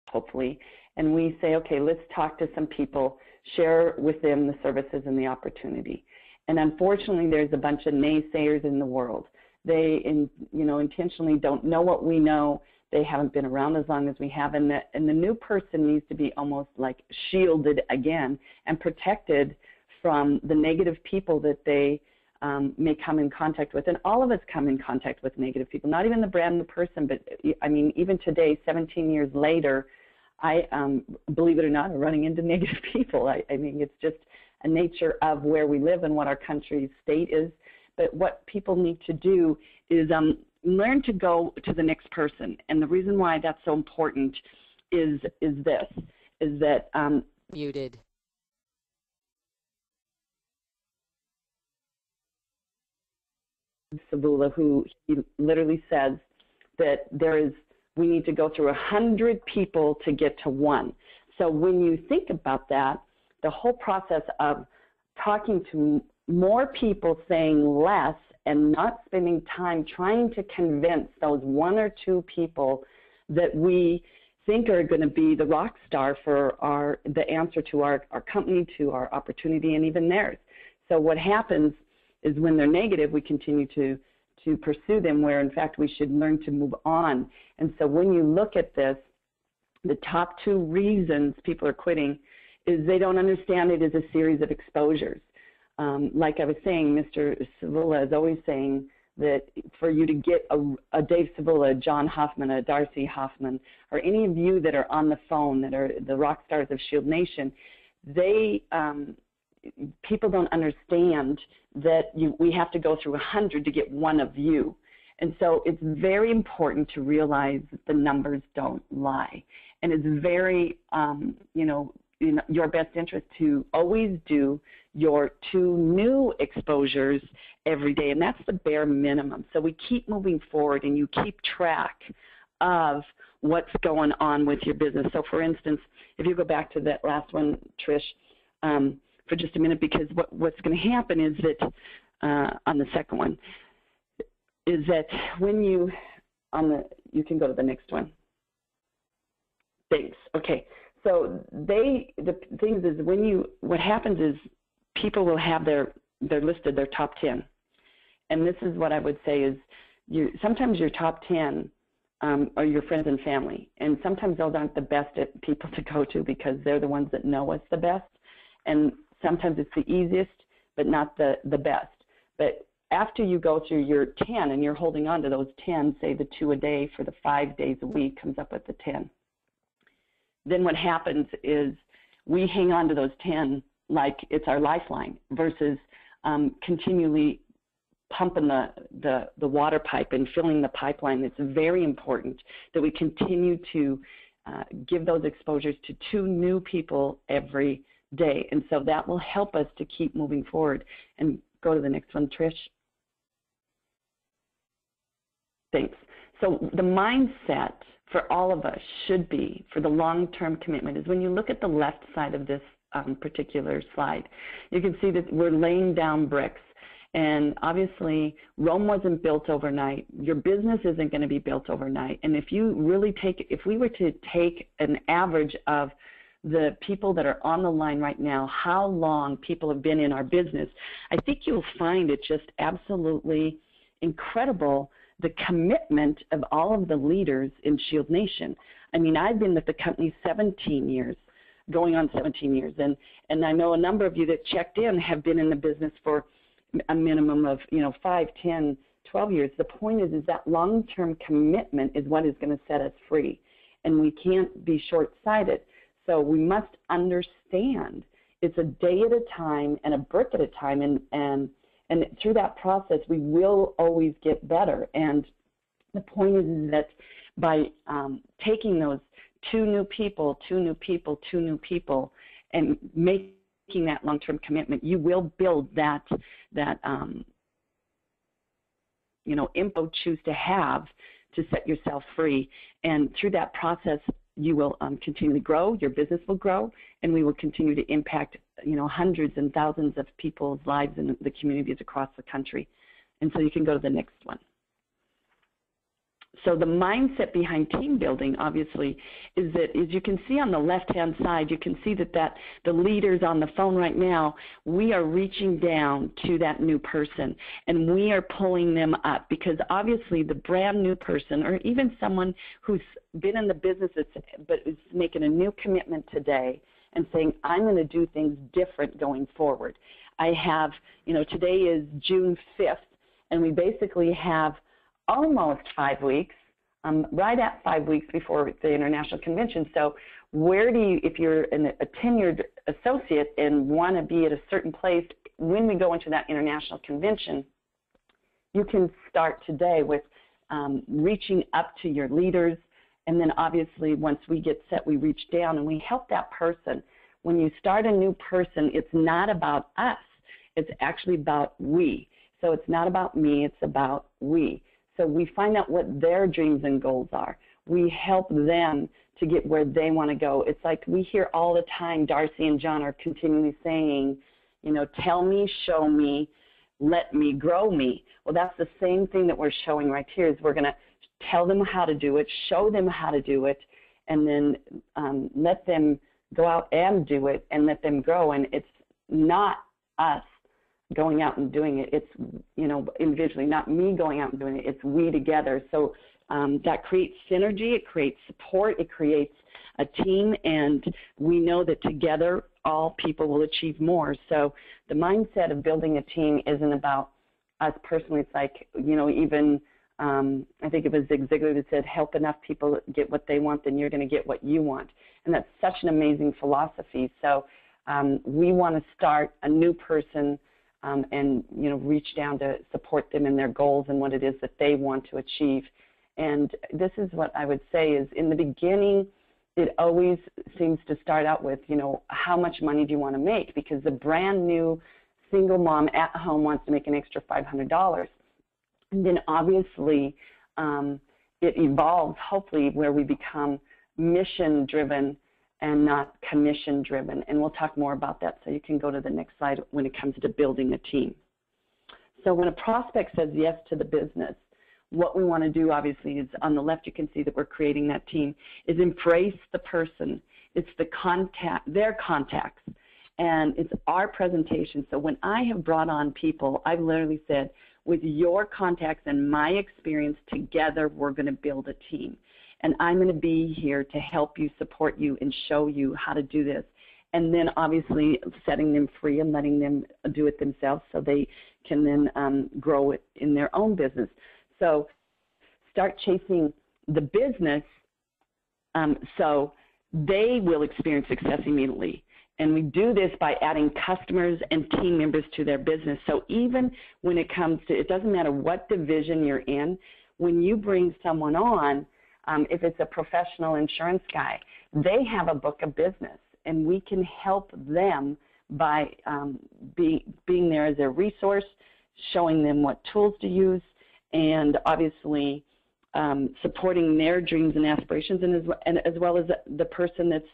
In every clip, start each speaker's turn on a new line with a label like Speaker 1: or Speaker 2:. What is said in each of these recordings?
Speaker 1: hopefully, and we say, okay, let's talk to some people, share with them the services and the opportunity. And unfortunately, there's a bunch of naysayers in the world. They, intentionally don't know what we know. They haven't been around as long as we have, and the new person needs to be almost like shielded again and protected from the negative people that they may come in contact with. And all of us come in contact with negative people, not even the brand new person, but I mean, even today, 17 years later, I, believe it or not, are running into negative people. I mean, it's just a nature of where we live and what our country's state is. But what people need to do is learn to go to the next person. And the reason why that's so important is that
Speaker 2: muted.
Speaker 1: Savula, who he literally says that we need to go through 100 people to get to one. So when you think about that, the whole process of talking to more people, saying less, and not spending time trying to convince those one or two people that we think are going to be the rock star for the answer to our company, to our opportunity, and even theirs. So what happens is when they're negative, we continue to pursue them, where in fact we should learn to move on. And so when you look at this, the top two reasons people are quitting is they don't understand it as a series of exposures. Like I was saying, Mr. Savula is always saying that for you to get a Dave Savula, a John Hoffman, a Darcy Hoffman, or any of you that are on the phone that are the rock stars of ShieldNation, people don't understand that we have to go through 100 to get one of you. And so it's very important to realize that the numbers don't lie. And it's very, in your best interest to always do your 2 new exposures every day, and that's the bare minimum. So we keep moving forward, and you keep track of what's going on with your business. So for instance, if you go back to that last one, Trish, for just a minute, because what's going to happen is that on the second one is that when you can go to the next one. Thanks. Okay. So the things is what happens is people will have they're listed their top 10, and this is what I would say is sometimes your top 10 are your friends and family, and sometimes those aren't the best people to go to because they're the ones that know us the best, and sometimes it's the easiest but not the best. But after you go through your 10 and you're holding on to those 10, say the 2 a day for the 5 days a week comes up with the 10. Then what happens is we hang on to those 10 like it's our lifeline versus continually pumping the water pipe and filling the pipeline. It's very important that we continue to give those exposures to 2 new people every day. And so that will help us to keep moving forward. And go to the next one, Trish. Thanks. So the mindset for all of us should be, for the long-term commitment, is when you look at the left side of this particular slide, you can see that we're laying down bricks. And obviously, Rome wasn't built overnight. Your business isn't going to be built overnight. And if we were to take an average of the people that are on the line right now, how long people have been in our business, I think you'll find it just absolutely incredible, the commitment of all of the leaders in ShieldNation. I mean, I've been with the company 17 years, going on 17 years, and I know a number of you that checked in have been in the business for a minimum of 5, 10, 12 years. The point is that long-term commitment is what is going to set us free, and we can't be short-sighted. So we must understand it's a day at a time and a brick at a time, and through that process, we will always get better. And the point is that by taking those 2 new people, 2 new people, 2 new people, and making that long-term commitment, you will build that info choose to have to set yourself free. And through that process, you will continually grow, your business will grow, and we will continue to impact hundreds and thousands of people's lives in the communities across the country. And so you can go to the next one. So the mindset behind team building, obviously, is that, as you can see on the left-hand side, you can see that the leaders on the phone right now, we are reaching down to that new person, and we are pulling them up, because obviously the brand new person, or even someone who's been in the business but is making a new commitment today and saying, I'm going to do things different going forward. I have, today is June 5th, and we basically have almost 5 weeks, right at 5 weeks before the International Convention. So where do you, if you're a tenured associate and want to be at a certain place when we go into that International Convention, you can start today with reaching up to your leaders, and then obviously once we get set, we reach down and we help that person. When you start a new person, it's not about us. It's actually about we. So it's not about me, it's about we. So we find out what their dreams and goals are. We help them to get where they want to go. It's like we hear all the time, Darcy and John are continually saying, tell me, show me, let me, grow me. Well, that's the same thing that we're showing right here, is we're going to tell them how to do it, show them how to do it, and then let them go out and do it and let them grow. And it's not us going out and doing it. It's, individually, not me going out and doing it. It's we together. So that creates synergy. It creates support. It creates a team. And we know that together, all people will achieve more. So the mindset of building a team isn't about us personally. It's like, even I think it was Zig Ziglar that said, help enough people get what they want, then you're going to get what you want. And that's such an amazing philosophy. So we want to start a new person and reach down to support them in their goals and what it is that they want to achieve. And this is what I would say is, in the beginning, it always seems to start out with, how much money do you want to make? Because the brand new single mom at home wants to make an extra $500. And then obviously it evolves, hopefully, where we become mission-driven and not commission-driven. And we'll talk more about that, so you can go to the next slide when it comes to building a team. So when a prospect says yes to the business, what we want to do, obviously, is on the left you can see that we're creating that team, is embrace the person. It's their contacts, and it's our presentation. So when I have brought on people, I've literally said, with your contacts and my experience together, we're going to build a team. And I'm going to be here to help you, support you, and show you how to do this. And then obviously setting them free and letting them do it themselves so they can then grow it in their own business. So start chasing the business so they will experience success immediately. And we do this by adding customers and team members to their business. So even when it comes to, it doesn't matter what division you're in, when you bring someone on, if it's a professional insurance guy, they have a book of business, and we can help them by being there as a resource, showing them what tools to use, and obviously supporting their dreams and aspirations, and as well as the person that's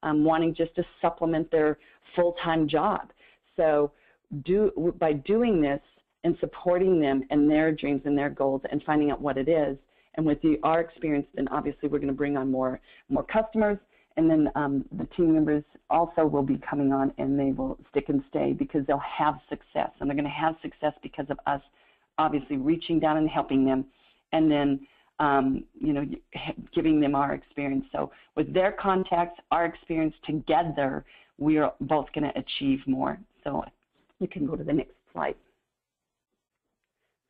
Speaker 1: wanting just to supplement their full-time job. So by doing this and supporting them and their dreams and their goals and finding out what it is, and with our experience, then obviously we're going to bring on more customers, and then the team members also will be coming on, and they will stick and stay because they'll have success, and they're going to have success because of us obviously reaching down and helping them, and then giving them our experience. So with their contacts, our experience together, we are both going to achieve more. So you can go to the next slide.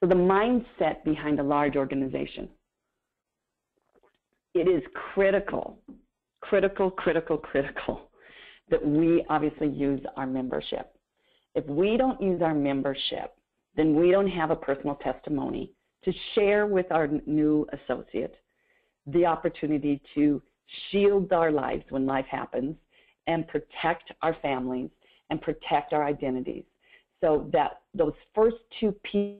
Speaker 1: So the mindset behind a large organization. It is critical that we obviously use our membership. If we don't use our membership, then we don't have a personal testimony to share with our new associate the opportunity to shield our lives when life happens and protect our families and protect our identities. So that those first two pieces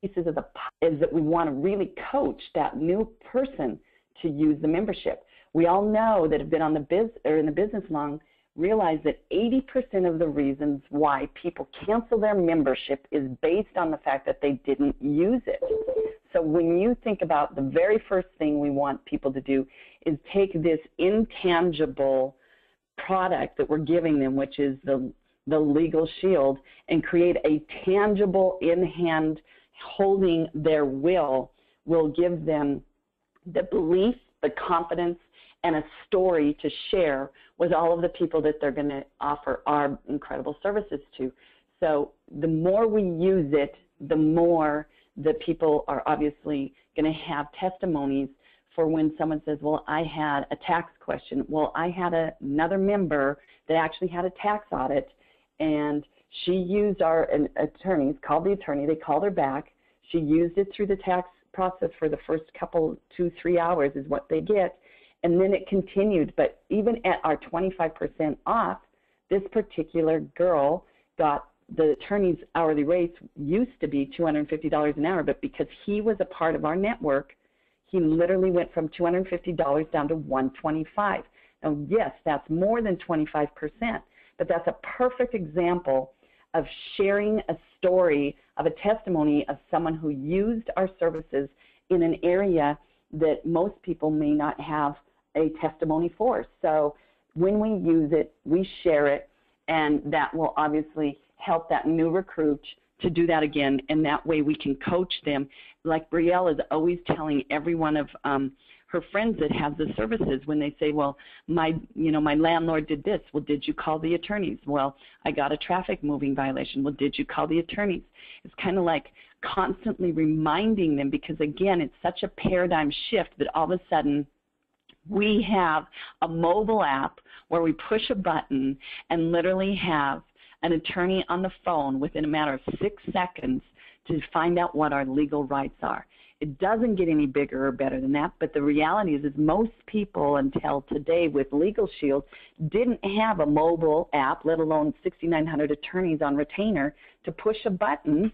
Speaker 1: of is that we want to really coach that new person to use the membership. We all know that have been on in the business long realize that 80% of the reasons why people cancel their membership is based on the fact that they didn't use it. So so when you think about the very first thing we want people to do is take this intangible product that we're giving them, which is the LegalShield, and create a tangible in-hand holding their will give them the belief, the confidence, and a story to share with all of the people that they're going to offer our incredible services to. So the more we use it, the more the people are obviously going to have testimonies for when someone says, well, I had a tax question. Well, I had another member that actually had a tax audit, and she used our attorneys, called the attorney, they called her back. She used it through the tax process for the first couple, 2-3 hours is what they get, and then it continued. But even at our 25% off, this particular girl got the attorney's hourly rates used to be $250 an hour, but because he was a part of our network, he literally went from $250 down to $125. Now, yes, that's more than 25%, but that's a perfect example of sharing a story of a testimony of someone who used our services in an area that most people may not have a testimony for. So when we use it, we share it, and that will obviously help that new recruit to do that again, and that way we can coach them. Like Brielle is always telling every one of her friends that have the services when they say, well, my landlord did this. Well, did you call the attorneys? Well, I got a traffic moving violation. Well, did you call the attorneys? It's kind of like constantly reminding them, because again, it's such a paradigm shift that all of a sudden we have a mobile app where we push a button and literally have an attorney on the phone within a matter of 6 seconds to find out what our legal rights are. It doesn't get any bigger or better than that, but the reality is most people until today with LegalShield didn't have a mobile app, let alone 6,900 attorneys on retainer, to push a button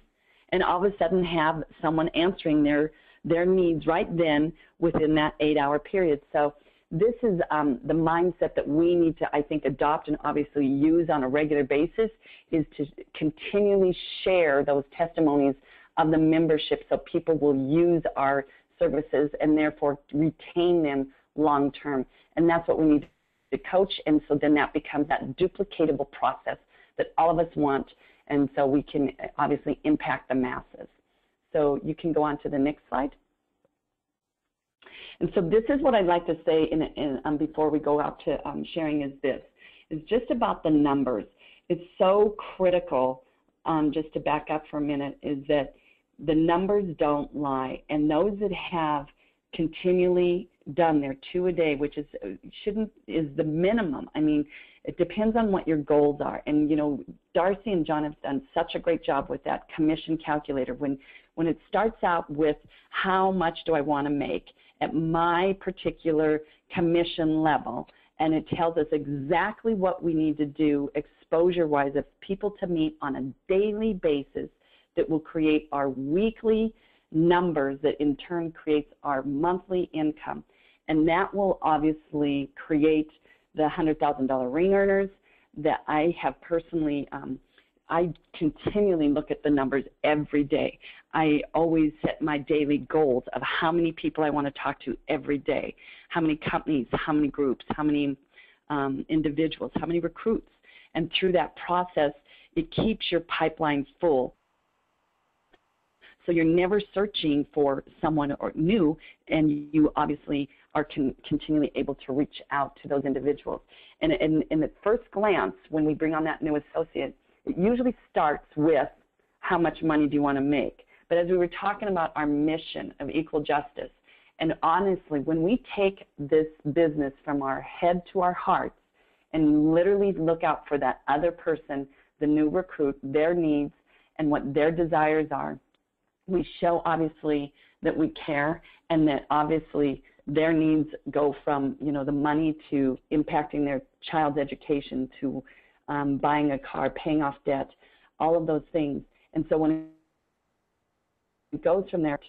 Speaker 1: and all of a sudden have someone answering their needs right then within that 8-hour period. So this is the mindset that we need to, I think, adopt and obviously use on a regular basis, is to continually share those testimonies of the membership so people will use our services and therefore retain them long term. And that's what we need to coach, and so then that becomes that duplicatable process that all of us want, and so we can obviously impact the masses. So you can go on to the next slide. And so this is what I'd like to say before we go out to sharing is this. It's just about the numbers. It's so critical, just to back up for a minute, is that the numbers don't lie. And those that have continually done their 2 a day, which is the minimum. I mean, it depends on what your goals are. And, you know, Darcy and John have done such a great job with that commission calculator. When it starts out with how much do I want to make at my particular commission level, and it tells us exactly what we need to do exposure-wise of people to meet on a daily basis that will create our weekly numbers that in turn creates our monthly income. And that will obviously create the $100,000 ring earners that I have personally, I continually look at the numbers every day. I always set my daily goals of how many people I want to talk to every day, how many companies, how many groups, how many individuals, how many recruits. And through that process, it keeps your pipeline full. So you're never searching for someone new, and you obviously are continually able to reach out to those individuals. And at first glance, when we bring on that new associate, it usually starts with how much money do you want to make. But as we were talking about our mission of equal justice, and honestly, when we take this business from our head to our hearts and literally look out for that other person, the new recruit, their needs and what their desires are, we show obviously that we care, and that obviously their needs go from, you know, the money to impacting their child's education to buying a car, paying off debt, all of those things. And so when it goes from there,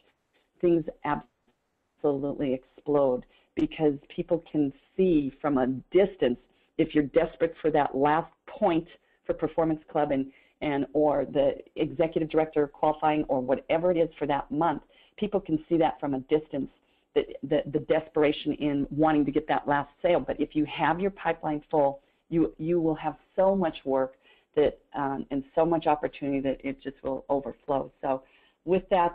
Speaker 1: things absolutely explode, because people can see from a distance if you're desperate for that last point for Performance Club and or the executive director qualifying or whatever it is for that month. people can see that from a distance, the desperation in wanting to get that last sale. But if you have your pipeline full, you will have so much work that and so much opportunity that it just will overflow. So with that,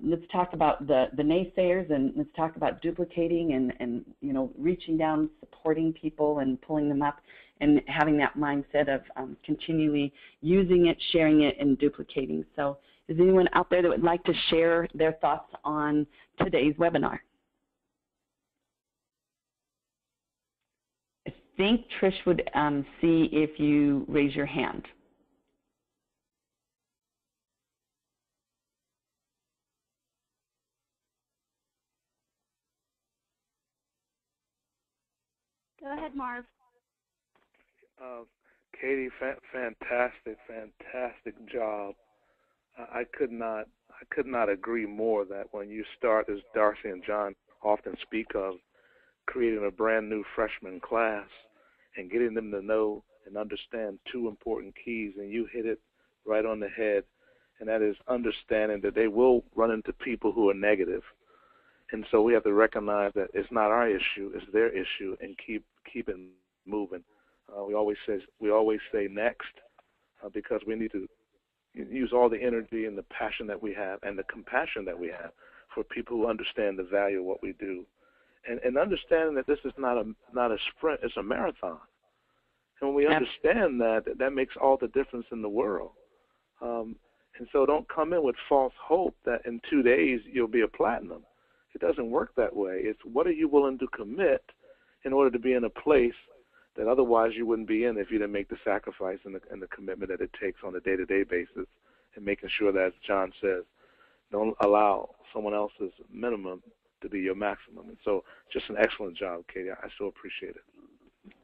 Speaker 1: let's talk about the naysayers, and let's talk about duplicating and you know, reaching down, supporting people and pulling them up, and having that mindset of continually using it, sharing it, and duplicating. So is anyone out there that would like to share their thoughts on today's webinar? I think Trish would see if you raise your hand.
Speaker 2: Go ahead, Marv.
Speaker 3: Katie, fantastic job. I could not agree more that when you start, as Darcy and John often speak of, creating a brand new freshman class and getting them to know and understand two important keys, and you hit it right on the head, and that is understanding that they will run into people who are negative. And so we have to recognize that it's not our issue, it's their issue, and keep it moving. We always say next, because we need to use all the energy and the passion that we have and the compassion that we have for people who understand the value of what we do, and understanding that this is not a sprint, it's a marathon. And when we understand that, that makes all the difference in the world. And so don't come in with false hope that in 2 days you'll be a platinum. It doesn't work that way. It's what are you willing to commit in order to be in a place that otherwise you wouldn't be in if you didn't make the sacrifice and the commitment that it takes on a day-to-day basis, and making sure that, as John says, don't allow someone else's minimum to be your maximum. And so just an excellent job, Katie. I so appreciate it.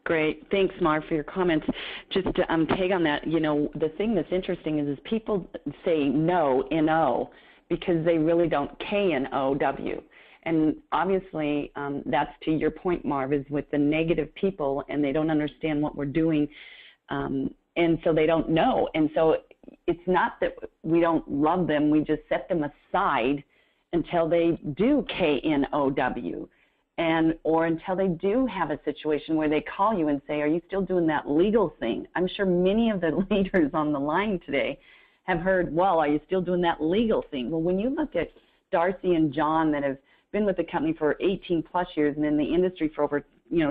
Speaker 1: Great. Thanks, Marv, for your comments. Just to tag on that, you know, the thing that's interesting is people say no, N-O, because they really don't K-N-O-W. And obviously, that's to your point, Marv, is with the negative people, and they don't understand what we're doing, and so they don't know. And so it's not that we don't love them. We just set them aside until they do K-N-O-W, or until they do have a situation where they call you and say, are you still doing that legal thing? I'm sure many of the leaders on the line today have heard, well, are you still doing that legal thing? Well, when you look at Darcy and John that have been with the company for 18 plus years and in the industry for over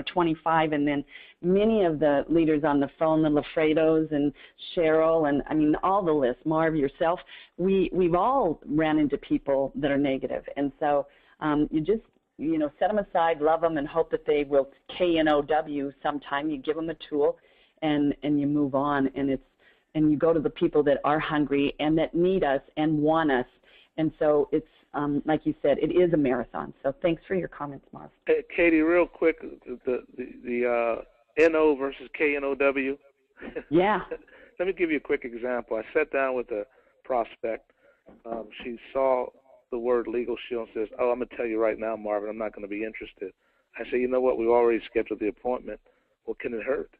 Speaker 1: 25, and then many of the leaders on the phone, the Lafredos and Cheryl, and I mean all the list, Marv, yourself, we've all ran into people that are negative. And so you just set them aside, love them, and hope that they will K-N-O-W sometime. You give them a tool, and you move on, and you go to the people that are hungry and that need us and want us. And so it's, like you said, it is a marathon. So thanks for your comments, Marv.
Speaker 3: Hey, Katie, real quick, the N-O versus K-N-O-W.
Speaker 1: Yeah.
Speaker 3: Let me give you a quick example. I sat down with a prospect. She saw the word LegalShield and says, oh, I'm going to tell you right now, Marvin, I'm not going to be interested. I said, you know what, we've already scheduled the appointment. Well, can it hurt?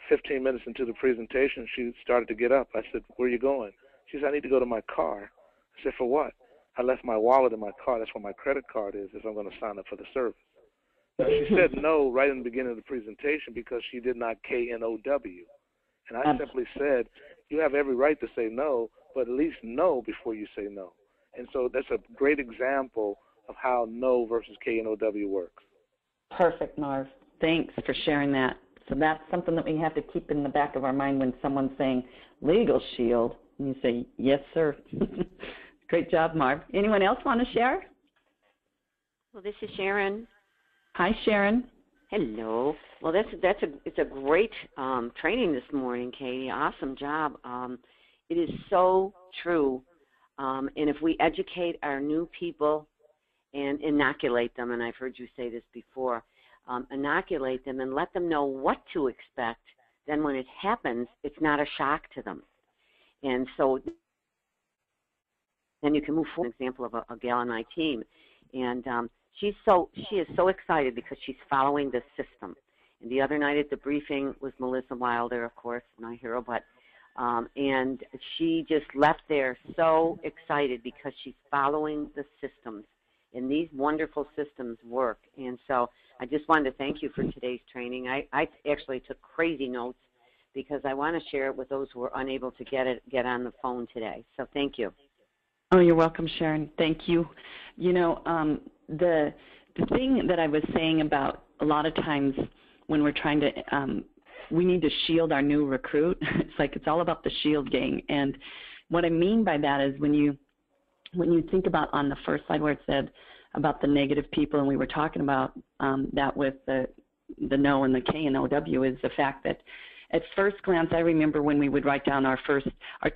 Speaker 3: 15 minutes into the presentation, she started to get up. I said, where are you going? She said, I need to go to my car. I said, for what? I left my wallet in my car. That's where my credit card is if I'm going to sign up for the service. Now, she said no right in the beginning of the presentation because she did not K-N-O-W. And I simply said, you have every right to say no, but at least know before you say no. And so that's a great example of how no versus K-N-O-W works.
Speaker 1: Perfect, Marv. Thanks for sharing that. So that's something that we have to keep in the back of our mind when someone's saying LegalShield, and you say, yes, sir. Great job, Marv. Anyone else want to share?
Speaker 4: Well, this is Sharon.
Speaker 1: Hi, Sharon.
Speaker 4: Hello. Well, it's a great training this morning, Katie. Awesome job. It is so true. And if we educate our new people and inoculate them, and I've heard you say this before, inoculate them and let them know what to expect, then when it happens, it's not a shock to them. And so then you can move forward. An example of a gal on my team, and she is so excited because she's following the system. And the other night at the briefing was Melissa Wilder, of course, my hero, but And she just left there so excited because she's following the systems, and these wonderful systems work. And so I just wanted to thank you for today's training. I actually took crazy notes because I want to share it with those who are unable to get on the phone today. So thank you.
Speaker 1: Oh, you're welcome, Sharon. Thank you. You know, the thing that I was saying about a lot of times when we're trying to, we need to shield our new recruit. It's like it's all about the shield gang. And what I mean by that is when you think about on the first slide where it said about the negative people, and we were talking about that with the no and the K and OW, is the fact that at first glance, I remember when we would write down our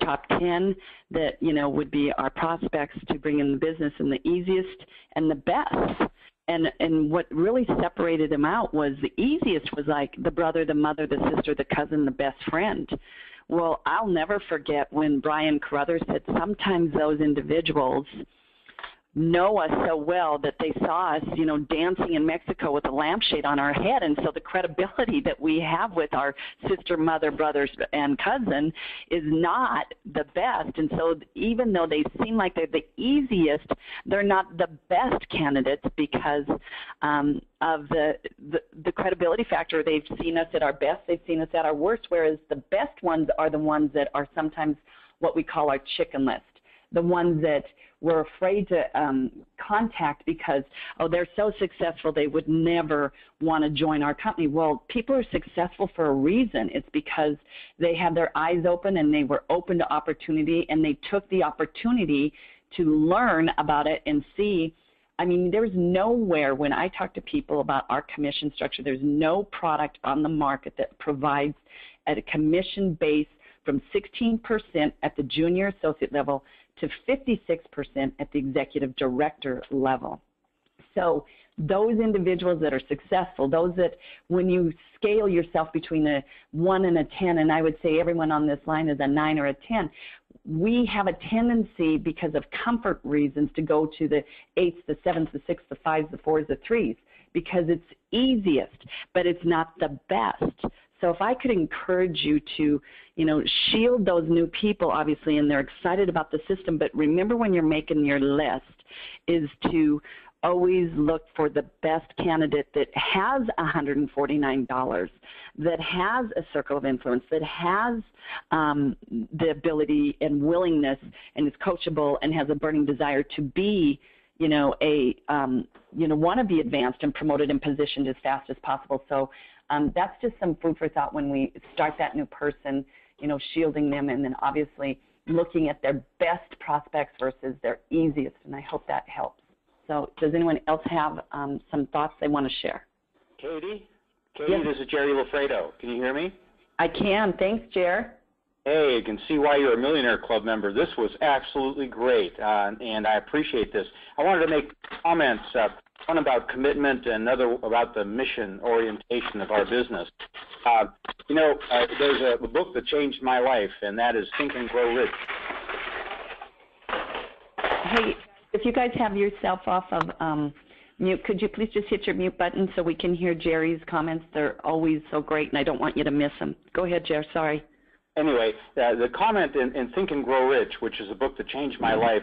Speaker 1: top 10 that, you know, would be our prospects to bring in the business, and the easiest and the best. And what really separated them out was the easiest was like the brother, the mother, the sister, the cousin, the best friend. Well, I'll never forget when Brian Carruthers said sometimes those individuals know us so well that they saw us, you know, dancing in Mexico with a lampshade on our head. And so the credibility that we have with our sister, mother, brothers, and cousin is not the best. And so even though they seem like they're the easiest, they're not the best candidates because of the credibility factor. They've seen us at our best, they've seen us at our worst, whereas the best ones are the ones that are sometimes what we call our chicken list, the ones that we're afraid to contact because, oh, they're so successful they would never want to join our company. Well, people are successful for a reason. It's because they had their eyes open and they were open to opportunity, and they took the opportunity to learn about it and see. I mean, there's nowhere, when I talk to people about our commission structure, there's no product on the market that provides at a commission base from 16% at the junior associate level to 56% at the executive director level. So those individuals that are successful, those that when you scale yourself between a 1 and a 10, and I would say everyone on this line is a 9 or a 10, we have a tendency because of comfort reasons to go to the 8s, the 7s, the 6s, the 5s, the 4s, the 3s, because it's easiest, but it's not the best. So if I could encourage you to, you know, shield those new people, obviously, and they're excited about the system, but remember when you're making your list is to always look for the best candidate that has $149, that has a circle of influence, that has the ability and willingness and is coachable and has a burning desire to be, you know, want to be advanced and promoted and positioned as fast as possible. So that's just some food for thought when we start that new person, you know, shielding them, and then obviously looking at their best prospects versus their easiest, and I hope that helps. So does anyone else have some thoughts they want to share?
Speaker 5: Katie?
Speaker 1: Yes.
Speaker 5: This is Jerry Lafredo. Can you hear me?
Speaker 1: I can. Thanks, Jer.
Speaker 5: Hey, you can see why you're a Millionaire Club member. This was absolutely great, and I appreciate this. I wanted to make comments, one about commitment and another about the mission orientation of our business. There's a book that changed my life, and that is Think and Grow Rich.
Speaker 1: Hey, if you guys have yourself off of mute, could you please just hit your mute button so we can hear Jerry's comments? They're always so great, and I don't want you to miss them. Go ahead, Jer. Sorry.
Speaker 5: Anyway, the comment in Think and Grow Rich, which is a book that changed my life,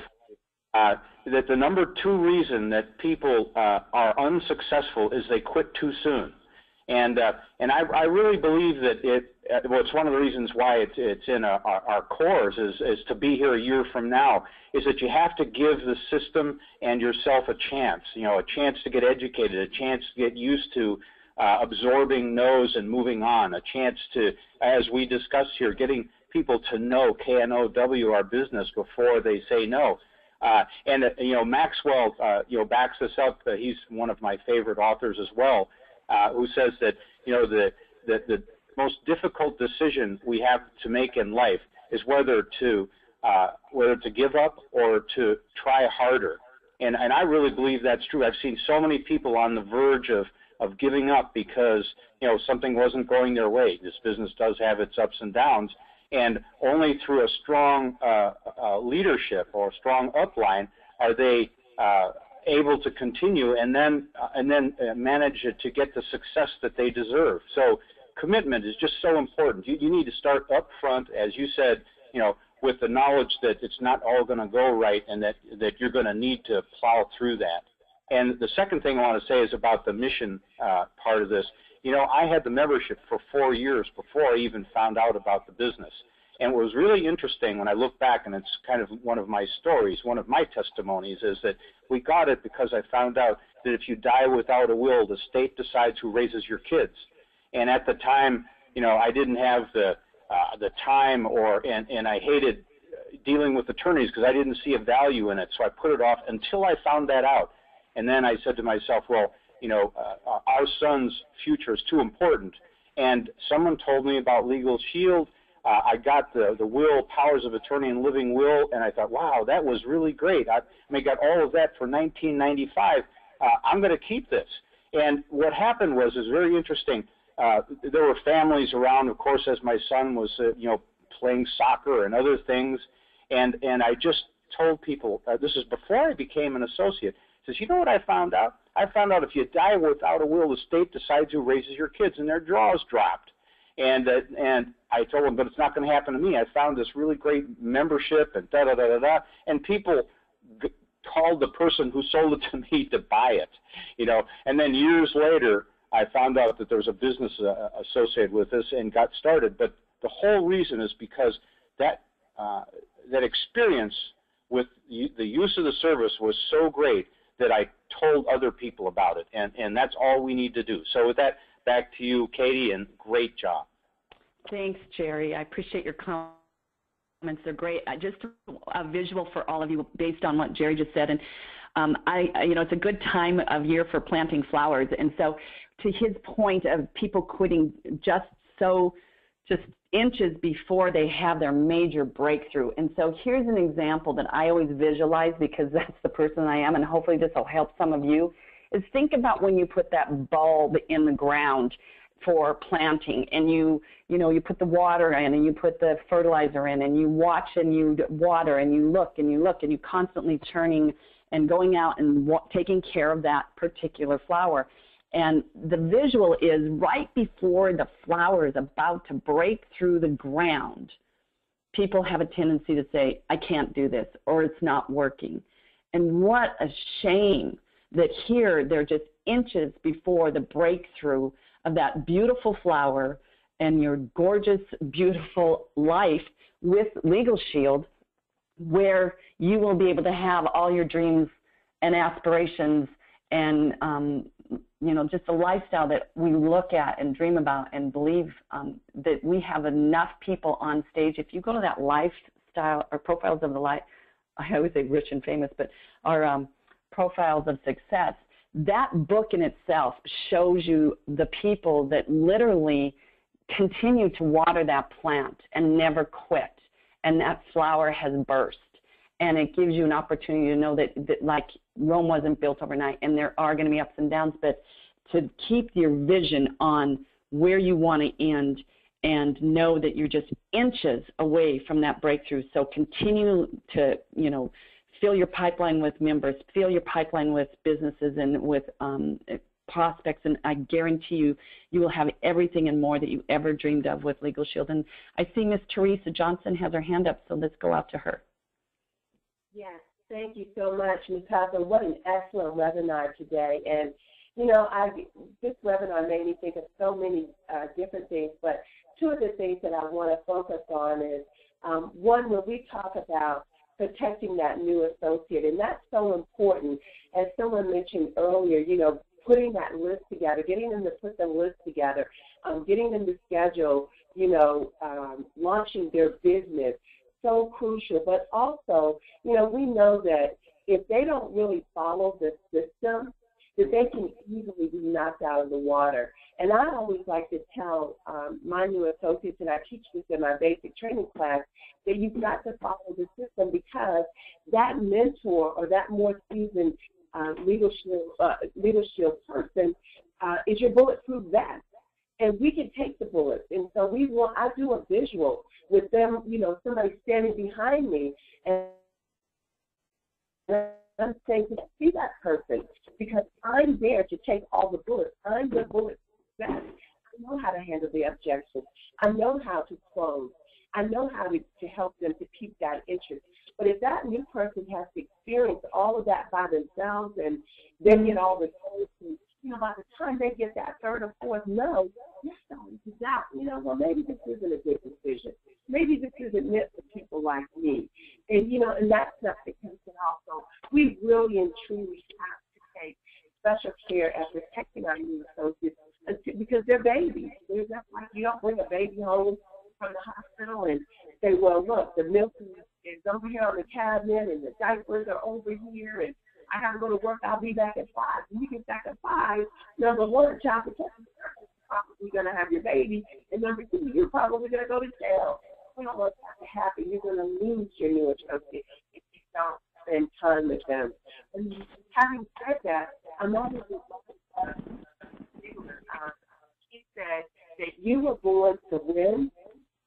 Speaker 5: that the number 2 reason that people are unsuccessful is they quit too soon. And I really believe that it's one of the reasons why it's in our cores is to be here a year from now, is that you have to give the system and yourself a chance, a chance to get educated, a chance to get used to absorbing no's and moving on, a chance to, as we discussed here, getting people to know, K-N-O-W, our business before they say no. Maxwell, backs this up. He's one of my favorite authors as well, who says that, the most difficult decision we have to make in life is whether to give up or to try harder. And I really believe that's true. I've seen so many people on the verge of giving up because, something wasn't going their way. This business does have its ups and downs. And only through a strong leadership or strong upline are they able to continue and then manage to get the success that they deserve. So, commitment is just so important. You need to start up front, as you said, with the knowledge that it's not all going to go right and that you're going to need to plow through that. And the second thing I want to say is about the mission part of this. I had the membership for 4 years before I even found out about the business. And what was really interesting when I look back, and it's kind of one of my stories, one of my testimonies, is that we got it because I found out that if you die without a will, the state decides who raises your kids. And at the time, I didn't have the time and I hated dealing with attorneys because I didn't see a value in it. So I put it off until I found that out. And then I said to myself, well, our son's future is too important. And someone told me about LegalShield. I got the will, powers of attorney and living will, and I thought, wow, that was really great. I got all of that for $19.95. I'm going to keep this. And what happened was very interesting. There were families around, of course, as my son was, playing soccer and other things. And I just told people, this is before I became an associate, says, you know what I found out? I found out if you die without a will, the state decides who raises your kids, and their jaws dropped. And I told them, but it's not going to happen to me. I found this really great membership and da-da-da-da-da, and people called the person who sold it to me to buy it, And then years later, I found out that there was a business associated with this and got started. But the whole reason is because that experience with the use of the service was so great that I told other people about it, and that's all we need to do. So with that, back to you, Katie, and great job.
Speaker 1: Thanks, Jerry. I appreciate your comments. They're great. Just a visual for all of you based on what Jerry just said. And it's a good time of year for planting flowers. And so to his point of people quitting just inches before they have their major breakthrough. And so here's an example that I always visualize because that's the person I am, and hopefully this will help some of you, is think about when you put that bulb in the ground for planting, and you put the water in and you put the fertilizer in and you watch and you water and you look and you constantly churning and going out and taking care of that particular flower. And the visual is right before the flower is about to break through the ground, people have a tendency to say, I can't do this, or it's not working. And what a shame that here they're just inches before the breakthrough of that beautiful flower and your gorgeous, beautiful life with LegalShield, where you will be able to have all your dreams and aspirations and just a lifestyle that we look at and dream about and believe that we have enough people on stage. If you go to that lifestyle or profiles of the life, I always say rich and famous, but our profiles of success, that book in itself shows you the people that literally continue to water that plant and never quit, and that flower has burst. And it gives you an opportunity to know that like Rome wasn't built overnight, and there are going to be ups and downs, but to keep your vision on where you want to end and know that you're just inches away from that breakthrough. So continue to, fill your pipeline with members, fill your pipeline with businesses and with prospects, and I guarantee you, you will have everything and more that you ever dreamed of with LegalShield. And I see Miss Teresa Johnson has her hand up, so let's go out to her.
Speaker 6: Yes, thank you so much, Ms. Hoffman. What an excellent webinar today. And, this webinar made me think of so many different things, but two of the things that I want to focus on is, one, when we talk about protecting that new associate, and that's so important. As someone mentioned earlier, putting that list together, getting them to put the list together, getting them to schedule, launching their business, so crucial. But also, we know that if they don't really follow the system, that they can easily be knocked out of the water. And I always like to tell my new associates, and I teach this in my basic training class, that you've got to follow the system, because that mentor or that more seasoned LegalShield person is your bulletproof vest. And we can take the bullets. And so I do a visual with them, somebody standing behind me, and I'm saying to see that person, because I'm there to take all the bullets. I'm the bullet vest. know how to handle the objections. I know how to close. I know how to help them to keep that interest. But if that new person has to experience all of that by themselves and they get all the no's, and, by the time they get that third or fourth no, they're starting to doubt, well, maybe this isn't a good decision. Maybe this isn't meant for people like me. And, and that's not the case at all. So we really and truly have to take special care at protecting our new associates because they're babies. They're just like you don't bring a baby home from the hospital and say, well, look, the milk is over here on the cabinet and the diapers are over here and I got to go to work. I'll be back at 5. When you get back at 5, number one, child protection is probably going to have your baby, and number 2, you're probably going to go to jail. We don't want that to happen. You're going to lose your new associate if you don't spend time with them. And having said that, I'm always he said that you were born to win,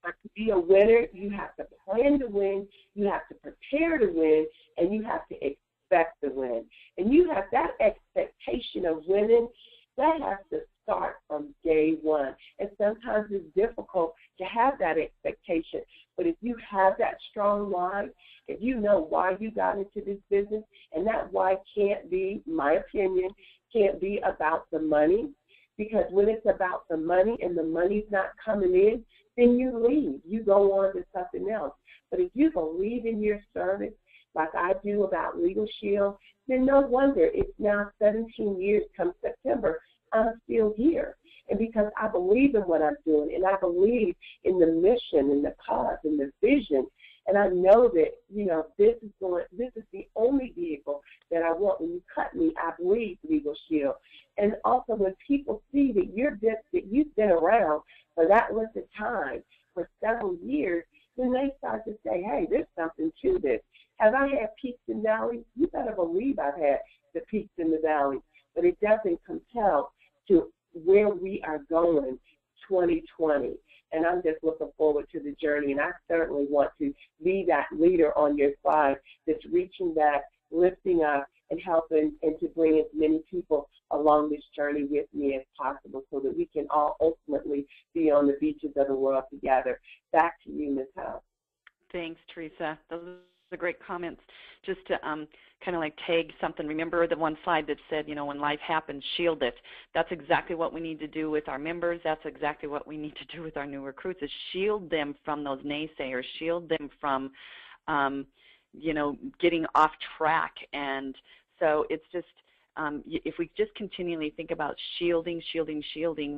Speaker 6: but to be a winner, you have to plan to win, you have to prepare to win, and you have to expect to win. And you have that expectation of winning, that has to start from day one. And sometimes it's difficult to have that expectation. But if you have that strong why, if you know why you got into this business, and that why can't be, my opinion, can't be about the money, because when it's about the money and the money's not coming in, then you leave. You go on to something else. But if you believe in your service, like I do about LegalShield, then no wonder it's now 17 years come September, I'm still here. And because I believe in what I'm doing, and I believe in the mission and the cause and the vision, and I know that, this is the only vehicle that I want. When you cut me, I bleed LegalShield. And also when people see that you've been around for that length of time, for several years, then they start to say, hey, there's something to this. Have I had peaks and valleys? You better believe I've had the peaks and the valleys. But it doesn't compel to where we are going 2020. And I'm just looking forward to the journey. And I certainly want to be that leader on your side that's reaching back, lifting up, and helping and to bring as many people along this journey with me as possible so that we can all ultimately be on the beaches of the world together. Back to you, Ms. Howe.
Speaker 1: Thanks, Teresa. Those are great comments. Just to kind of like tag something, remember the one slide that said, when life happens, shield it. That's exactly what we need to do with our members. That's exactly what we need to do with our new recruits, is shield them from those naysayers, shield them from, getting off track. And so it's just, if we just continually think about shielding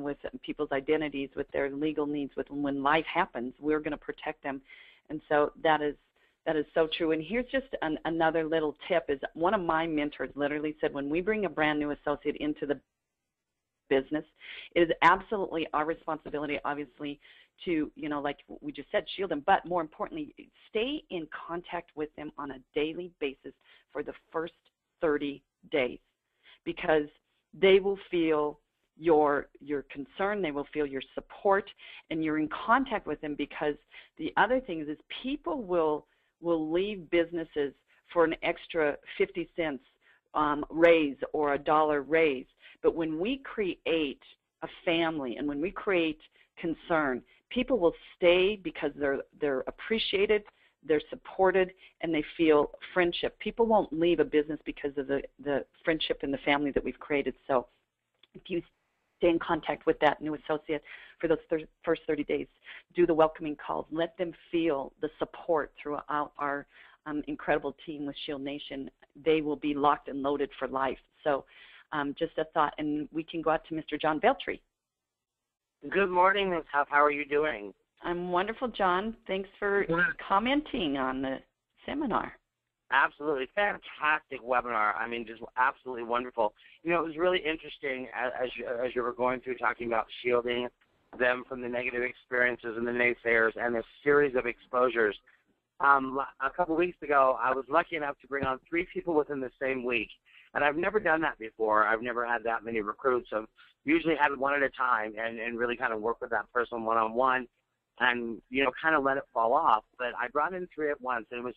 Speaker 1: with people's identities, with their legal needs, with when life happens, we're going to protect them. And so that is so true. And here's just another little tip is one of my mentors literally said, when we bring a brand new associate into the business, it is absolutely our responsibility, obviously, to, like we just said, shield them, but more importantly, stay in contact with them on a daily basis for the first 30 days, because they will feel your concern, they will feel your support, and you're in contact with them. Because the other thing is people will leave businesses for an extra 50 cents raise or a dollar raise. But when we create a family and when we create concern, people will stay because they're appreciated, they're supported, and they feel friendship. People won't leave a business because of the friendship and the family that we've created. So if you stay in contact with that new associate for those first 30 days, do the welcoming calls, let them feel the support throughout our incredible team with ShieldNation. They will be locked and loaded for life. So just a thought, and we can go out to Mr. John Veltri.
Speaker 7: Good morning, Ms. Huff. How are you doing?
Speaker 1: I'm wonderful, John. Thanks for commenting on the seminar.
Speaker 7: Absolutely. Fantastic webinar. I mean, just absolutely wonderful. It was really interesting as you were going through talking about shielding them from the negative experiences and the naysayers and the series of exposures. A couple weeks ago, I was lucky enough to bring on 3 people within the same week. And I've never done that before. I've never had that many recruits. I've usually had one at a time and really kind of work with that person one-on-one and, kind of let it fall off. But I brought in 3 at once, and it was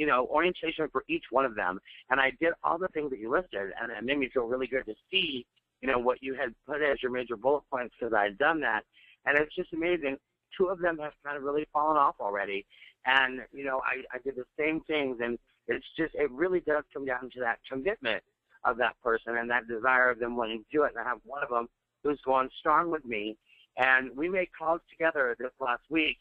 Speaker 7: orientation for each one of them. And I did all the things that you listed, and it made me feel really good to see, what you had put as your major bullet points, because I had done that. And it's just amazing. 2 of them have kind of really fallen off already. And, I did the same things, and it really does come down to that commitment of that person and that desire of them wanting to do it. And I have one of them who's going strong with me. And we made calls together this last week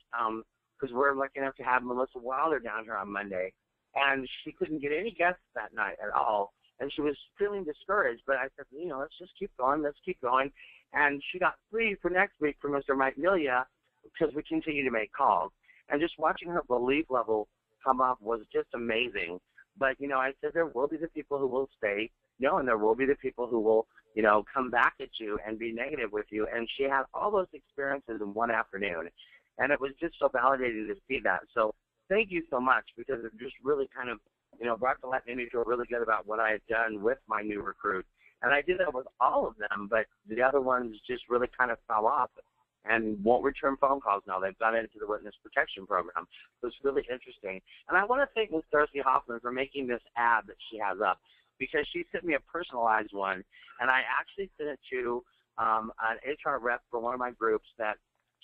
Speaker 7: because we're lucky enough to have Melissa Wilder down here on Monday. And she couldn't get any guests that night at all. And she was feeling discouraged. But I said, let's just keep going. Let's keep going. And she got 3 for next week from Mr. Mike Milia because we continue to make calls. And just watching her belief level come up was just amazing. But, I said there will be the people who will stay, and there will be the people who will, come back at you and be negative with you. And she had all those experiences in one afternoon. And it was just so validating to see that. So thank you so much, because it just really kind of, brought to light, made me feel really good about what I had done with my new recruit. And I did that with all of them, but the other ones just really kind of fell off and won't return phone calls now. They've gone into the witness protection program. So it's really interesting. And I want to thank Ms. Darcy Hoffman for making this ad that she has up, because she sent me a personalized one, and I actually sent it to an HR rep for one of my groups that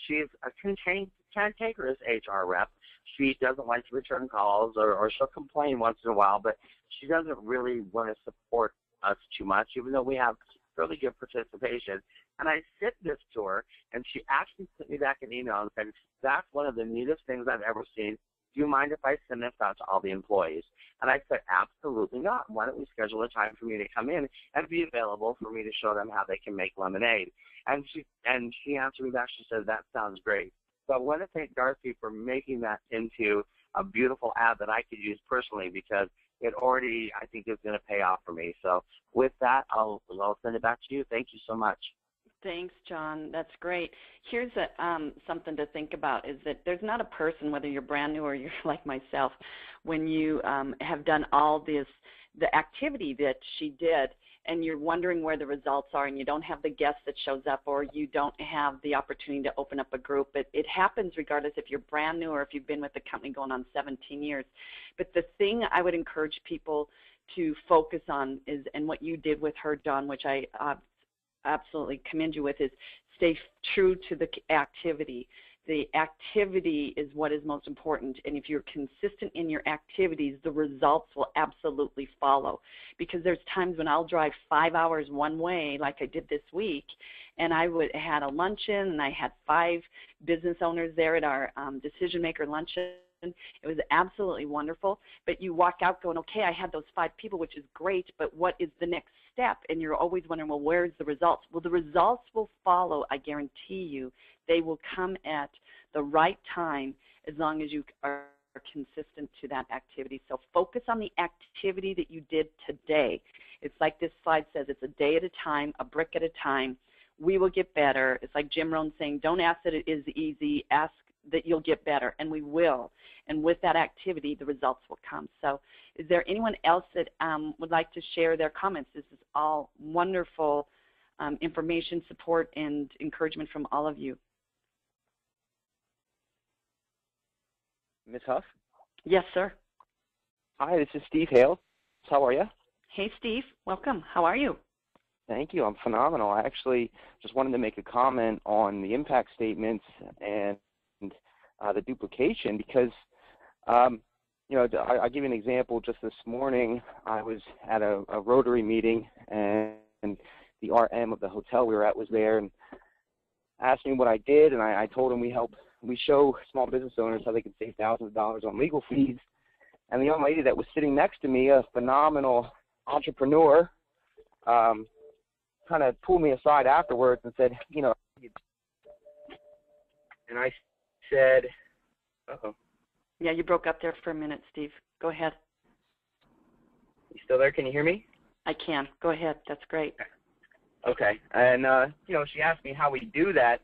Speaker 7: she's a cantankerous HR rep. She doesn't like to return calls, or she'll complain once in a while, but she doesn't really want to support us too much, even though we have really good participation. And I sent this to her, and she actually sent me back an email and said, that's one of the neatest things I've ever seen. Do you mind if I send this out to all the employees? And I said, absolutely not. Why don't we schedule a time for me to come in and be available for me to show them how they can make lemonade? And she answered me back. She said, that sounds great. So I want to thank Darcy for making that into a beautiful ad that I could use personally, because it already, I think, is going to pay off for me. So with that, I'll send it back to you. Thank you so much.
Speaker 1: Thanks, John. That's great. Here's something to think about, is that there's not a person, whether you're brand new or you're like myself, when you have done all this, the activity that she did, and you're wondering where the results are, and you don't have the guest that shows up, or you don't have the opportunity to open up a group. It happens regardless if you're brand new or if you've been with the company going on 17 years. But the thing I would encourage people to focus on is, and what you did with her, John, which I absolutely commend you with, is stay true to the activity. The activity is what is most important, and if you're consistent in your activities, the results will absolutely follow. Because there's times when I'll drive 5 hours one way, like I did this week, and I had a luncheon, and I had 5 business owners there at our decision maker luncheon. It was absolutely wonderful, but you walk out going, okay, I had those 5 people, which is great, but what is the next step? And you're always wondering, well, where's the results? Well, the results will follow, I guarantee you. They will come at the right time as long as you are consistent to that activity. So focus on the activity that you did today. It's like this slide says, it's a day at a time, a brick at a time. We will get better. It's like Jim Rohn saying, don't ask that it is easy, ask that you'll get better, and we will. And with that activity, the results will come. So is there anyone else that would like to share their comments? This is all wonderful information, support, and encouragement from all of you.
Speaker 8: Ms. Huff?
Speaker 1: Yes, sir.
Speaker 8: Hi, this is Steve Hale. How are you?
Speaker 1: Hey, Steve. Welcome. How are you?
Speaker 8: Thank you. I'm phenomenal. I actually just wanted to make a comment on the impact statements and the duplication, because, I'll give you an example. Just this morning, I was at a Rotary meeting, and the RM of the hotel we were at was there and asked me what I did, and I told him we show small business owners how they can save thousands of dollars on legal fees. And the young lady that was sitting next to me, a phenomenal entrepreneur, kind of pulled me aside afterwards and said, and I said, uh-oh.
Speaker 1: Yeah, you broke up there for a minute, Steve. Go ahead.
Speaker 8: You still there? Can you hear me?
Speaker 1: I can. Go ahead. That's great.
Speaker 8: Okay. And, she asked me how we do that.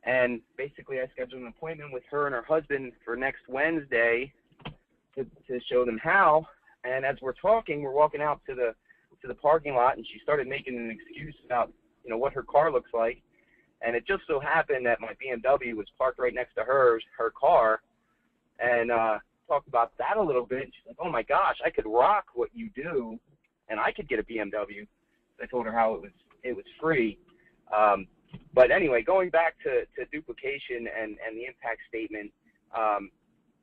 Speaker 8: And basically I scheduled an appointment with her and her husband for next Wednesday to show them how. And as we're talking, we're walking out to the parking lot, and she started making an excuse about, what her car looks like. And it just so happened that my BMW was parked right next to her car. And talked about that a little bit. And she's like, oh my gosh, I could rock what you do, and I could get a BMW. I told her how it was free. But anyway, going back to duplication and the impact statement,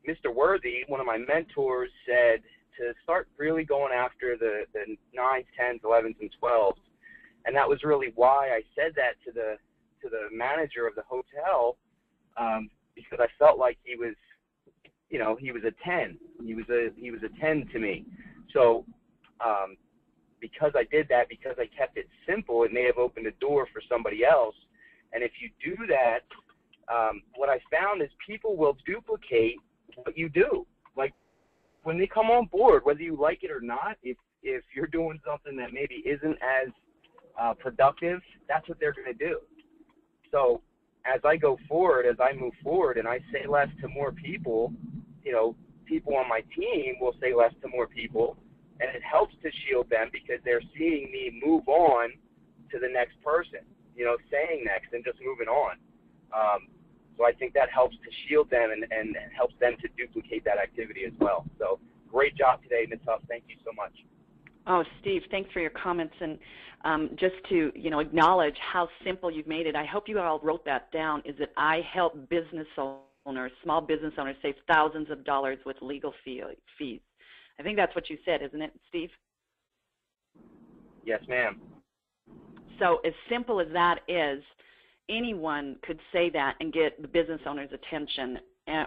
Speaker 8: Mr. Worthy, one of my mentors, said to start really going after the 9s, 10s, 11s, and 12s. And that was really why I said that to the manager of the hotel, because I felt like he was a 10. He was a 10 to me. So because I did that, because I kept it simple, it may have opened a door for somebody else. And if you do that, what I found is people will duplicate what you do. Like when they come on board, whether you like it or not, if you're doing something that maybe isn't as productive, that's what they're going to do. So as I go forward, as I move forward, and I say less to more people, people on my team will say less to more people, and it helps to shield them because they're seeing me move on to the next person, saying next and just moving on. So I think that helps to shield them and helps them to duplicate that activity as well. So great job today, Ms. Huff. Thank you so much.
Speaker 1: Oh, Steve, thanks for your comments. And just to, acknowledge how simple you've made it, I hope you all wrote that down, is that I help business owners, small business owners, save thousands of dollars with legal fees. I think that's what you said, isn't it, Steve?
Speaker 8: Yes, ma'am.
Speaker 1: So as simple as that is, anyone could say that and get the business owner's attention,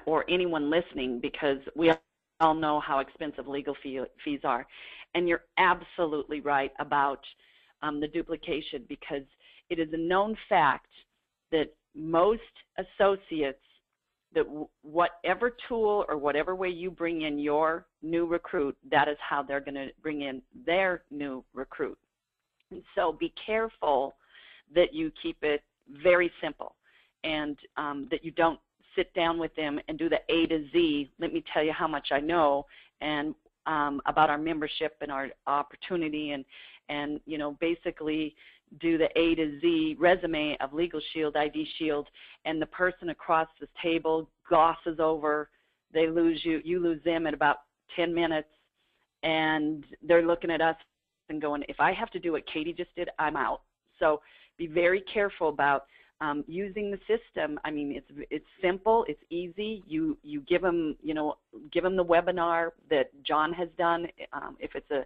Speaker 1: or anyone listening, because we all know how expensive legal fees are. And you're absolutely right about the duplication, because it is a known fact that most associates, that whatever tool or whatever way you bring in your new recruit, that is how they're going to bring in their new recruit. And so be careful that you keep it very simple, and that you don't sit down with them and do the A to Z. Let me tell you how much I know, and about our membership and our opportunity, and basically do the A to Z resume of LegalShield, ID Shield, and the person across this table glosses over. They lose you, you lose them in about 10 minutes, and they're looking at us and going, if I have to do what Katie just did, I'm out. So be very careful about using the system. I mean, it's simple, it's easy. You give them, give them the webinar that John has done. If it's a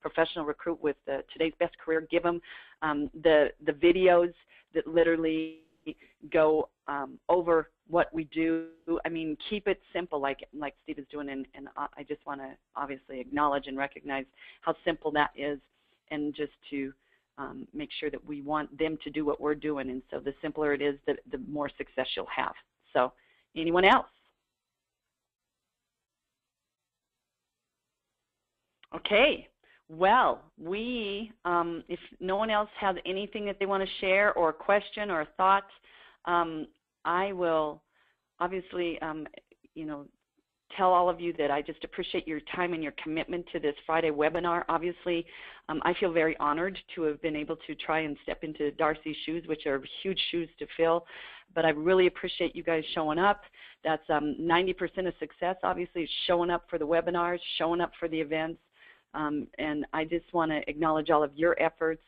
Speaker 1: professional recruit with today's best career, give them the videos that literally go over what we do. I mean, keep it simple, like Steve is doing, and I just want to obviously acknowledge and recognize how simple that is, and just to make sure that we want them to do what we're doing. And so the simpler it is, the more success you'll have. So anyone else? Okay. Well, if no one else has anything that they want to share, or a question or a thought, I will obviously, tell all of you that I just appreciate your time and your commitment to this Friday webinar. Obviously, I feel very honored to have been able to try and step into Darcy's shoes, which are huge shoes to fill. But I really appreciate you guys showing up. That's 90% of success, obviously, is showing up for the webinars, showing up for the events. And I just want to acknowledge all of your efforts,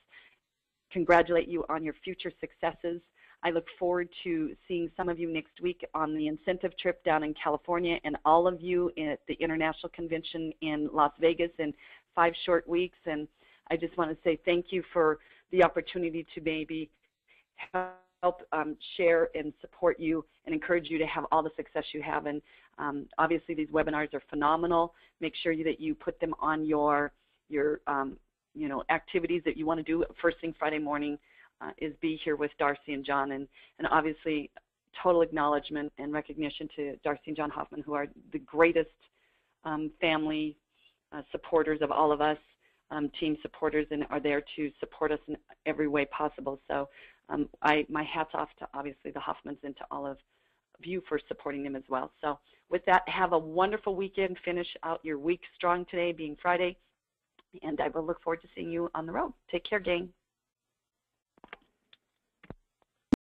Speaker 1: congratulate you on your future successes. I look forward to seeing some of you next week on the incentive trip down in California, and all of you at the International Convention in Las Vegas in 5 short weeks. And I just want to say thank you for the opportunity to maybe help share and support you and encourage you to have all the success you have. And obviously these webinars are phenomenal. Make sure that you put them on your activities that you want to do first thing Friday morning. Is be here with Darcy and John, and obviously total acknowledgement and recognition to Darcy and John Hoffman, who are the greatest family supporters of all of us, team supporters, and are there to support us in every way possible. So my hat's off to obviously the Hoffmans and to all of you for supporting them as well. So with that, have a wonderful weekend. Finish out your week strong today, being Friday, and I will look forward to seeing you on the road. Take care, gang.